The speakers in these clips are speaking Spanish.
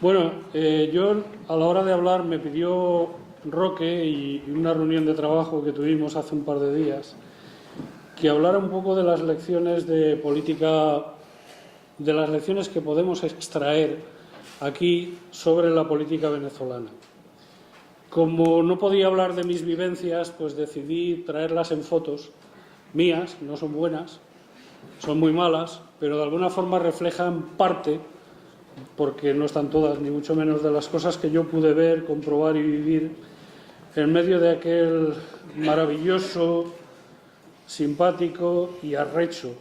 Bueno, yo a la hora de hablar me pidió Roque y una reunión de trabajo que tuvimos hace un par de días que hablara un poco de las lecciones de política, de las lecciones que podemos extraer aquí sobre la política venezolana. Como no podía hablar de mis vivencias, pues decidí traerlas en fotos mías, no son buenas, son muy malas, pero de alguna forma reflejan parte, porque no están todas, ni mucho menos, de las cosas que yo pude ver, comprobar y vivir en medio de aquel maravilloso, simpático y arrecho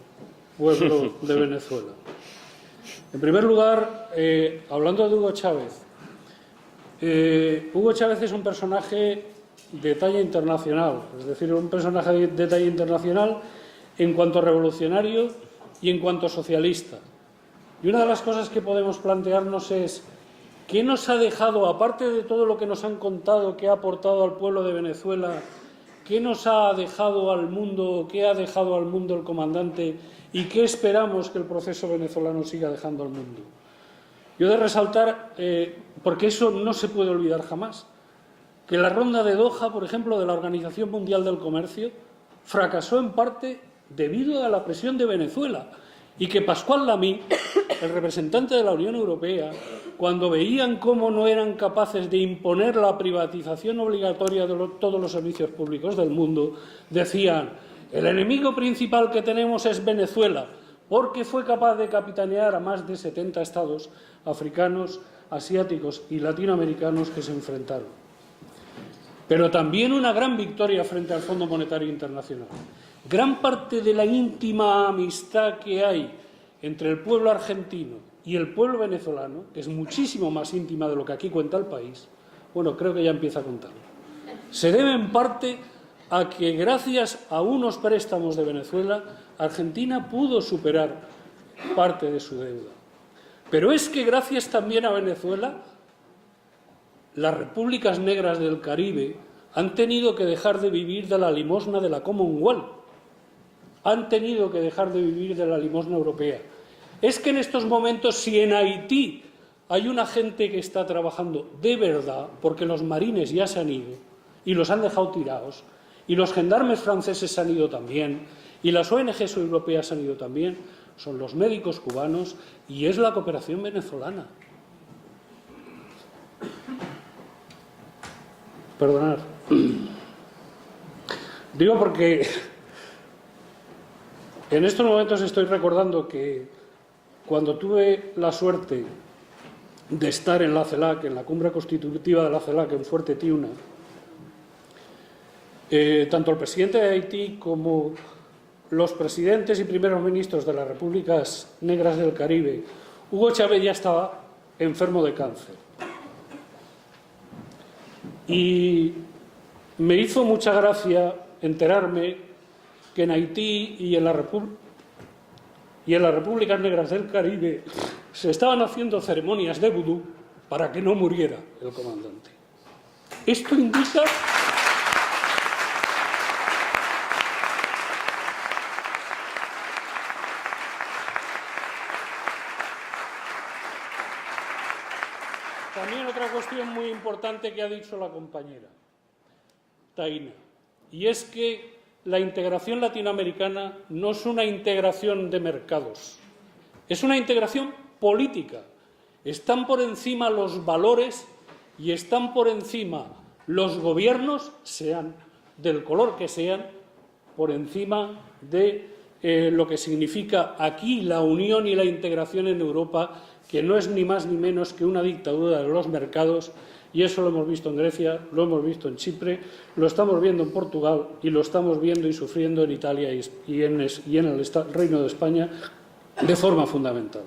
pueblo de Venezuela. En primer lugar, hablando de Hugo Chávez, Hugo Chávez es un personaje de talla internacional, es decir, un personaje de talla internacional en cuanto revolucionario y en cuanto socialista. Y una de las cosas que podemos plantearnos es ¿qué nos ha dejado, aparte de todo lo que nos han contado que ha aportado al pueblo de Venezuela, qué nos ha dejado al mundo, qué ha dejado al mundo el comandante y qué esperamos que el proceso venezolano siga dejando al mundo? Yo he de resaltar, porque eso no se puede olvidar jamás, que la ronda de Doha, por ejemplo, de la Organización Mundial del Comercio, fracasó en parte debido a la presión de Venezuela, y que Pascual Lamy, el representante de la Unión Europea, cuando veían cómo no eran capaces de imponer la privatización obligatoria de todos los servicios públicos del mundo, decían: el enemigo principal que tenemos es Venezuela, porque fue capaz de capitanear a más de 70 estados africanos, asiáticos y latinoamericanos que se enfrentaron. Pero también una gran victoria frente al Fondo Monetario Internacional. Gran parte de la íntima amistad que hay entre el pueblo argentino y el pueblo venezolano, que es muchísimo más íntima de lo que aquí cuenta el país, bueno, creo que ya empieza a contarlo, se debe en parte a que gracias a unos préstamos de Venezuela, Argentina pudo superar parte de su deuda. Pero es que gracias también a Venezuela, las repúblicas negras del Caribe han tenido que dejar de vivir de la limosna de la Commonwealth, han tenido que dejar de vivir de la limosna europea. Es que en estos momentos, si en Haití hay una gente que está trabajando de verdad, porque los marines ya se han ido y los han dejado tirados, y los gendarmes franceses se han ido también, y las ONGs europeas se han ido también, son los médicos cubanos y es la cooperación venezolana. Perdonad. Digo porque en estos momentos estoy recordando que cuando tuve la suerte de estar en la CELAC, en la cumbre constitutiva de la CELAC en Fuerte Tiuna, tanto el presidente de Haití como los presidentes y primeros ministros de las repúblicas negras del Caribe, Hugo Chávez ya estaba enfermo de cáncer. Y me hizo mucha gracia enterarme que en Haití y en las repúblicas negras del Caribe se estaban haciendo ceremonias de vudú para que no muriera el comandante. Esto indica también otra cuestión muy importante que ha dicho la compañera Taina, y es que la integración latinoamericana no es una integración de mercados, es una integración política. Están por encima los valores y están por encima los gobiernos, sean del color que sean, por encima de lo que significa aquí la unión y la integración en Europa, que no es ni más ni menos que una dictadura de los mercados, y eso lo hemos visto en Grecia, lo hemos visto en Chipre, lo estamos viendo en Portugal y lo estamos viendo y sufriendo en Italia y en el Reino de España de forma fundamental.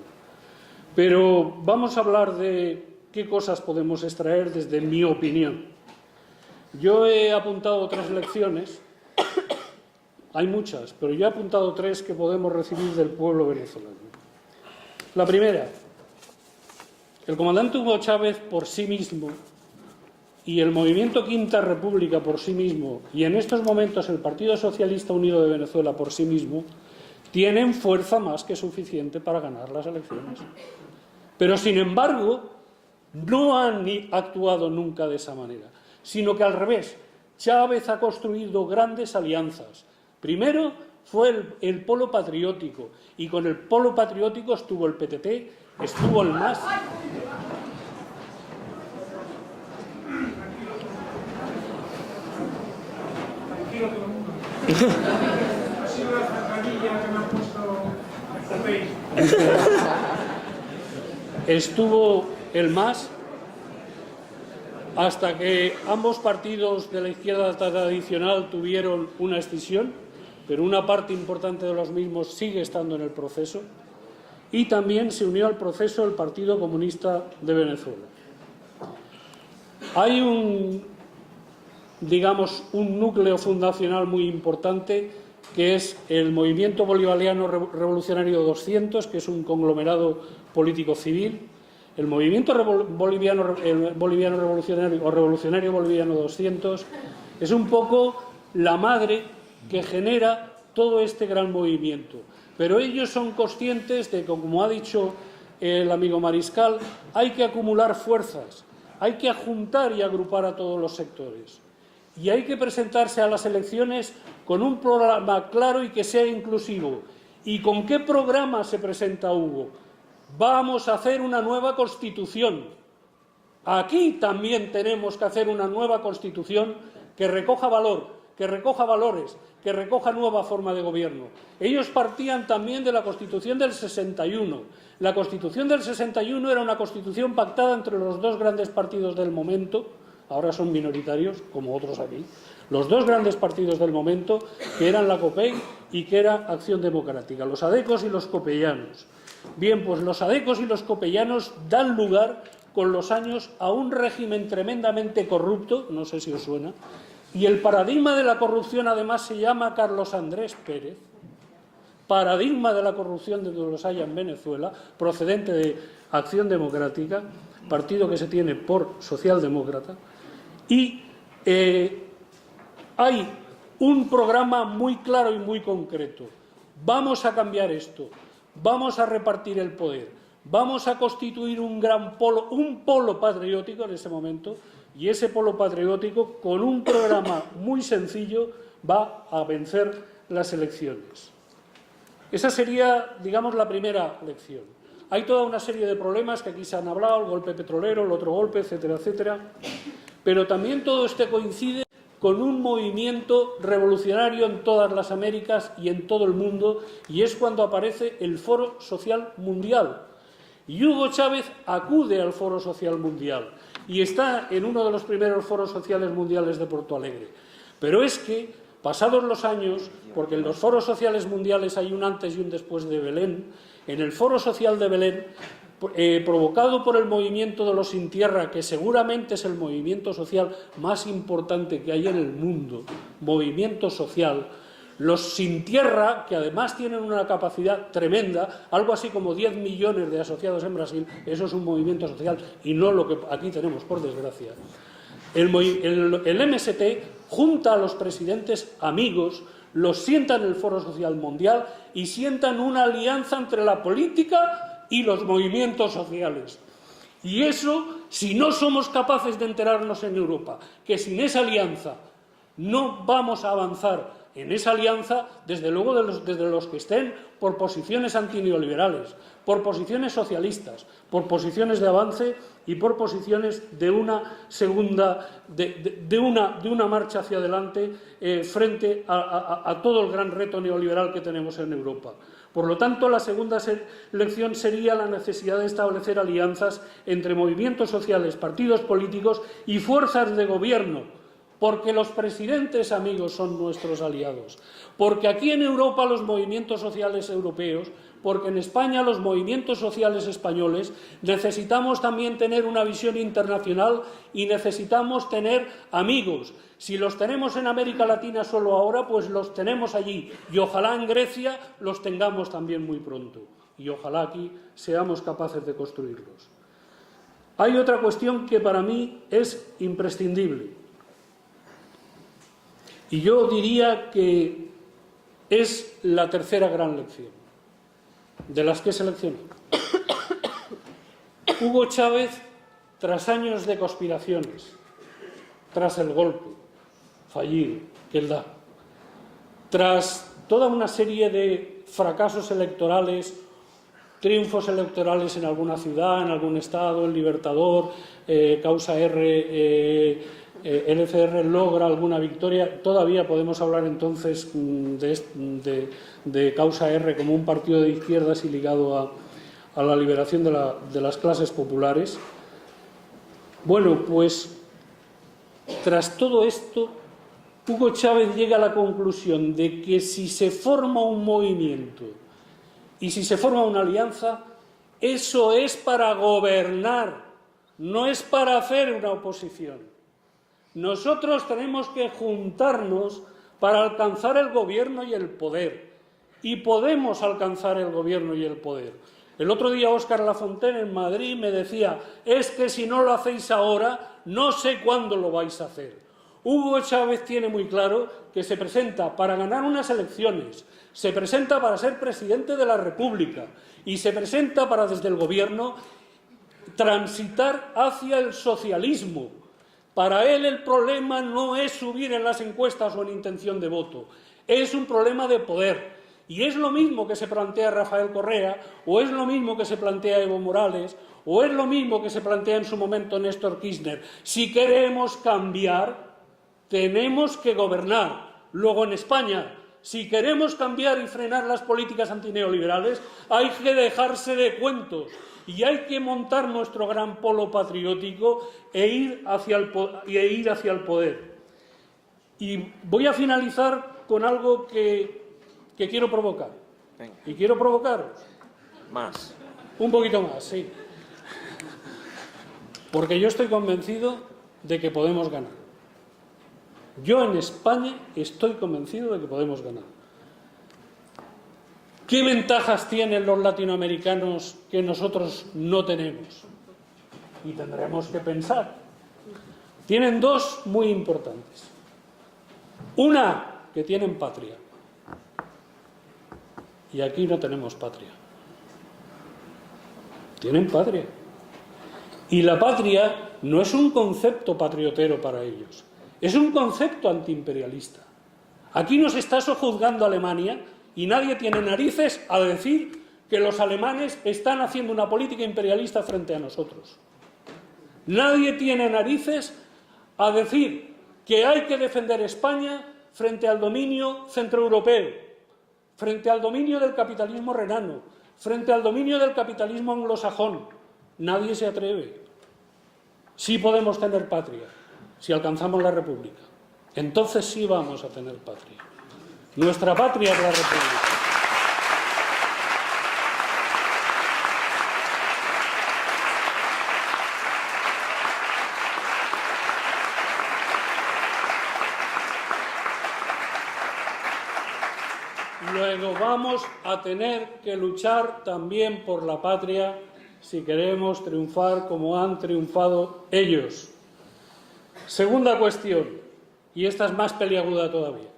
Pero vamos a hablar de qué cosas podemos extraer desde mi opinión. Yo he apuntado 3 lecciones, hay muchas, pero yo he apuntado 3 que podemos recibir del pueblo venezolano. La primera: el comandante Hugo Chávez por sí mismo y el movimiento Quinta República por sí mismo, y en estos momentos el Partido Socialista Unido de Venezuela por sí mismo, tienen fuerza más que suficiente para ganar las elecciones. Pero, sin embargo, no han actuado nunca de esa manera, sino que al revés, Chávez ha construido grandes alianzas. Primero fue el polo patriótico, y con el polo patriótico estuvo el PTT, estuvo el MAS. Ha sido la zancadilla que me ha puesto Estuvo el MAS, hasta que ambos partidos de la izquierda tradicional tuvieron una escisión, pero una parte importante de los mismos sigue estando en el proceso, y también se unió al proceso el Partido Comunista de Venezuela. Hay un núcleo fundacional muy importante, que es el Movimiento Bolivariano Revolucionario 200, que es un conglomerado político-civil. El Movimiento Boliviano Revolucionario o Revolucionario Boliviano 200 es un poco la madre que genera todo este gran movimiento. Pero ellos son conscientes de que, como ha dicho el amigo Mariscal, hay que acumular fuerzas, hay que juntar y agrupar a todos los sectores. Y hay que presentarse a las elecciones con un programa claro y que sea inclusivo. ¿Y con qué programa se presenta Hugo? Vamos a hacer una nueva Constitución. Aquí también tenemos que hacer una nueva Constitución que recoja valor, que recoja valores, que recoja nueva forma de gobierno. Ellos partían también de la Constitución del 61. La Constitución del 61 era una Constitución pactada entre los dos grandes partidos del momento, ahora son minoritarios, como otros aquí, los dos grandes partidos del momento, que eran la COPEI y que era Acción Democrática, los adecos y los copellanos. Bien, pues los adecos y los copellanos dan lugar con los años a un régimen tremendamente corrupto, no sé si os suena, y el paradigma de la corrupción además se llama Carlos Andrés Pérez, paradigma de la corrupción de los haya en Venezuela, procedente de Acción Democrática, partido que se tiene por socialdemócrata, y hay un programa muy claro y muy concreto. Vamos a cambiar esto, vamos a repartir el poder, vamos a constituir un gran polo, un polo patriótico en ese momento, y ese polo patriótico, con un programa muy sencillo, va a vencer las elecciones. Esa sería, digamos, la primera lección. Hay toda una serie de problemas que aquí se han hablado, el golpe petrolero, el otro golpe, etcétera, etcétera, pero también todo esto coincide con un movimiento revolucionario en todas las Américas y en todo el mundo, y es cuando aparece el Foro Social Mundial. Y Hugo Chávez acude al Foro Social Mundial y está en uno de los primeros foros sociales mundiales de Porto Alegre. Pero es que, pasados los años, porque en los foros sociales mundiales hay un antes y un después de Belén, en el Foro Social de Belén, provocado por el movimiento de los Sin Tierra, que seguramente es el movimiento social más importante que hay en el mundo, movimiento social, los Sin Tierra, que además tienen una capacidad tremenda, algo así como 10 millones de asociados en Brasil, eso es un movimiento social y no lo que aquí tenemos, por desgracia. El MST junta a los presidentes amigos, los sienta en el Foro Social Mundial y sientan una alianza entre la política y los movimientos sociales. Y eso, si no somos capaces de enterarnos en Europa que sin esa alianza no vamos a avanzar en esa alianza, desde luego desde los que estén por posiciones antineoliberales, por posiciones socialistas, por posiciones de avance y por posiciones de una segunda, de una marcha hacia adelante frente a todo el gran reto neoliberal que tenemos en Europa. Por lo tanto, la segunda lección sería la necesidad de establecer alianzas entre movimientos sociales, partidos políticos y fuerzas de gobierno, porque los presidentes, amigos, son nuestros aliados, porque aquí en Europa los movimientos sociales europeos, porque en España los movimientos sociales españoles, necesitamos también tener una visión internacional y necesitamos tener amigos. Si los tenemos en América Latina solo ahora, pues los tenemos allí, y ojalá en Grecia los tengamos también muy pronto, y ojalá aquí seamos capaces de construirlos. Hay otra cuestión que para mí es imprescindible, y yo diría que es la tercera gran lección, de las que he seleccionado. Hugo Chávez tras años de conspiraciones, tras el golpe fallido que él da, tras toda una serie de fracasos electorales, triunfos electorales en alguna ciudad, en algún estado, el Libertador, Causa R, LCR logra alguna victoria, todavía podemos hablar entonces de Causa R como un partido de izquierdas y ligado a la liberación de las clases populares. Bueno, pues tras todo esto, Hugo Chávez llega a la conclusión de que si se forma un movimiento y si se forma una alianza, eso es para gobernar, no es para hacer una oposición. Nosotros tenemos que juntarnos para alcanzar el gobierno y el poder, y podemos alcanzar el gobierno y el poder. El otro día Óscar Lafontaine en Madrid me decía, es que si no lo hacéis ahora, no sé cuándo lo vais a hacer. Hugo Chávez tiene muy claro que se presenta para ganar unas elecciones, se presenta para ser presidente de la República y se presenta para, desde el gobierno, transitar hacia el socialismo. Para él el problema no es subir en las encuestas o en intención de voto, es un problema de poder. Y es lo mismo que se plantea Rafael Correa, o es lo mismo que se plantea Evo Morales, o es lo mismo que se plantea en su momento Néstor Kirchner. Si queremos cambiar, tenemos que gobernar. Luego en España, si queremos cambiar y frenar las políticas antineoliberales, hay que dejarse de cuentos y hay que montar nuestro gran polo patriótico e ir hacia el poder. Y voy a finalizar con algo que quiero provocar. Venga. Y quiero provocaros. Más. Un poquito más, sí. Porque yo estoy convencido de que podemos ganar. Yo en España estoy convencido de que podemos ganar. ¿Qué ventajas tienen los latinoamericanos que nosotros no tenemos? Y tendremos que pensar. Tienen dos muy importantes. Una, que tienen patria. Y aquí no tenemos patria. Tienen patria. Y la patria no es un concepto patriotero para ellos, es un concepto antiimperialista. Aquí nos está sojuzgando Alemania y nadie tiene narices a decir que los alemanes están haciendo una política imperialista frente a nosotros. Nadie tiene narices a decir que hay que defender España frente al dominio centroeuropeo, frente al dominio del capitalismo renano, frente al dominio del capitalismo anglosajón. Nadie se atreve. Sí podemos tener patria, si alcanzamos la República. Entonces sí vamos a tener patria. Nuestra patria es la República. Luego vamos a tener que luchar también por la patria si queremos triunfar como han triunfado ellos. Segunda cuestión, y esta es más peliaguda todavía.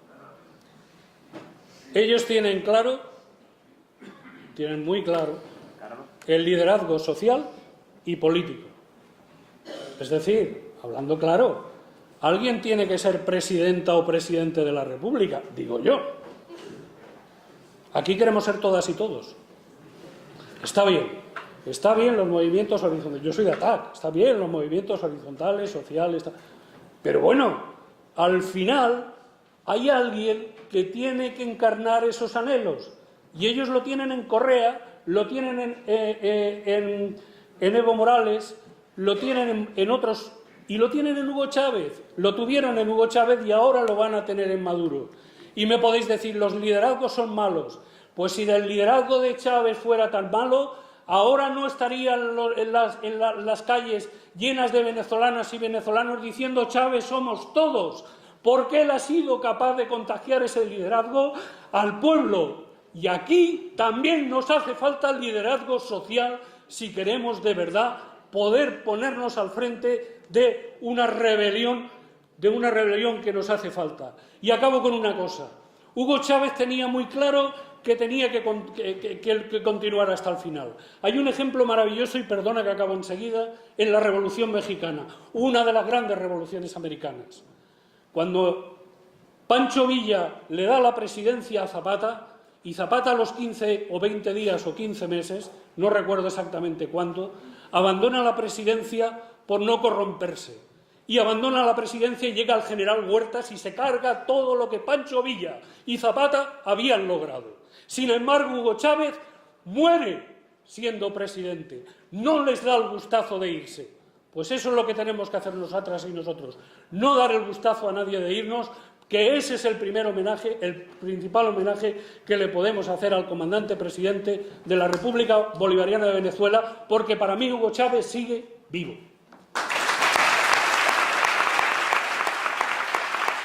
Ellos tienen claro, tienen muy claro, el liderazgo social y político. Es decir, hablando claro, alguien tiene que ser presidenta o presidente de la República, digo yo. Aquí queremos ser todas y todos. Está bien los movimientos horizontales. Yo soy de ATAC, está bien los movimientos horizontales, sociales, pero bueno, al final hay alguien que tiene que encarnar esos anhelos y ellos lo tienen en Correa, lo tienen en Evo Morales, lo tienen en otros y lo tienen en Hugo Chávez. Lo tuvieron en Hugo Chávez y ahora lo van a tener en Maduro. Y me podéis decir, los liderazgos son malos. Pues si del liderazgo de Chávez fuera tan malo, ahora no estarían en las calles llenas de venezolanas y venezolanos diciendo Chávez somos todos, porque él ha sido capaz de contagiar ese liderazgo al pueblo. Y aquí también nos hace falta el liderazgo social si queremos de verdad poder ponernos al frente de una rebelión que nos hace falta. Y acabo con una cosa. Hugo Chávez tenía muy claro que tenía que continuar hasta el final. Hay un ejemplo maravilloso, y perdona que acabo enseguida, en la Revolución Mexicana, una de las grandes revoluciones americanas. Cuando Pancho Villa le da la presidencia a Zapata, y Zapata a los 15 o 20 días o 15 meses, no recuerdo exactamente cuánto, abandona la presidencia por no corromperse. Y abandona la presidencia y llega el general Huertas y se carga todo lo que Pancho Villa y Zapata habían logrado. Sin embargo, Hugo Chávez muere siendo presidente. No les da el gustazo de irse. Pues eso es lo que tenemos que hacer nosotras y nosotros. No dar el gustazo a nadie de irnos, que ese es el primer homenaje, el principal homenaje que le podemos hacer al comandante presidente de la República Bolivariana de Venezuela, porque para mí Hugo Chávez sigue vivo.